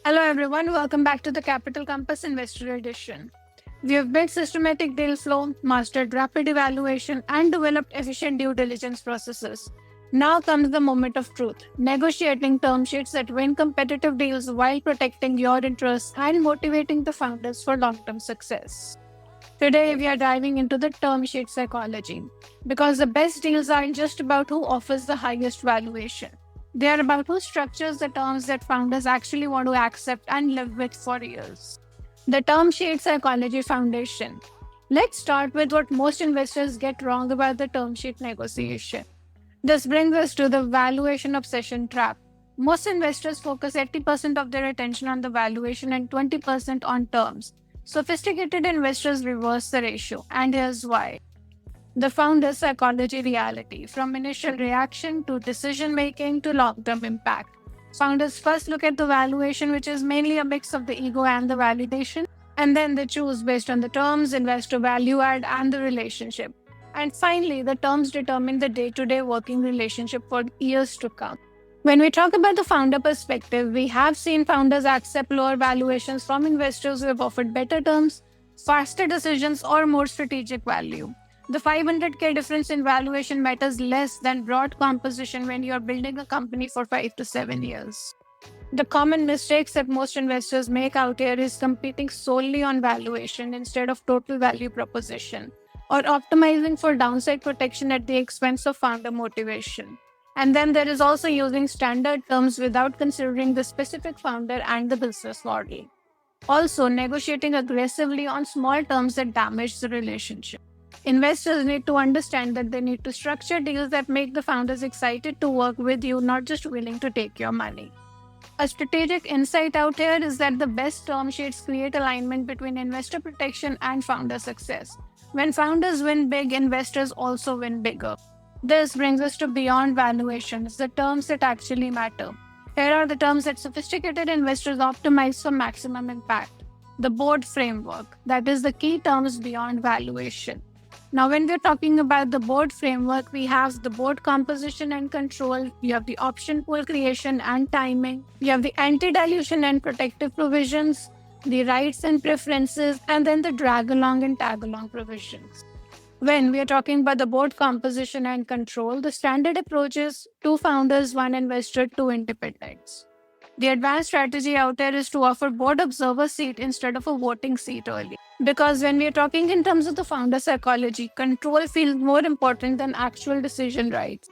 Hello everyone, welcome back to the Capital Compass Investor Edition. We have built systematic deal flow, mastered rapid evaluation, and developed efficient due diligence processes. Now comes the moment of truth, negotiating term sheets that win competitive deals while protecting your interests and motivating the founders for long-term success. Today, we are diving into the term sheet psychology because the best deals aren't just about who offers the highest valuation. They are about who structures the terms that founders actually want to accept and live with for years. The Term Sheet Psychology Foundation. Let's start with what most investors get wrong about the term sheet negotiation. This brings us to the valuation obsession trap. Most investors focus 80% of their attention on the valuation and 20% on terms. Sophisticated investors reverse the ratio, and here's why. The founder's psychology reality, from initial reaction to decision making to long term impact. Founders first look at the valuation, which is mainly a mix of the ego and the validation, and then they choose based on the terms, investor value add, and the relationship. And finally, the terms determine the day to day working relationship for years to come. When we talk about the founder perspective, we have seen founders accept lower valuations from investors who have offered better terms, faster decisions, or more strategic value. The 500k difference in valuation matters less than broad composition when you are building a company for 5 to 7 years. The common mistakes that most investors make out here is competing solely on valuation instead of total value proposition, or optimizing for downside protection at the expense of founder motivation. And then there is also using standard terms without considering the specific founder and the business model. Also, negotiating aggressively on small terms that damage the relationship. Investors need to understand that they need to structure deals that make the founders excited to work with you, not just willing to take your money. A strategic insight out here is that the best term sheets create alignment between investor protection and founder success. When founders win big, investors also win bigger. This brings us to beyond valuations, the terms that actually matter. Here are the terms that sophisticated investors optimize for maximum impact. The board framework, that is the key terms beyond valuation. Now, when we're talking about the board framework, we have the board composition and control, you have the option pool creation and timing, you have the anti-dilution and protective provisions, the rights and preferences, and then the drag-along and tag-along provisions. When we are talking about the board composition and control, the standard approach is 2 founders, 1 investor, 2 independents. The advanced strategy out there is to offer board observer seat instead of a voting seat early. Because when we are talking in terms of the founder psychology, control feels more important than actual decision rights.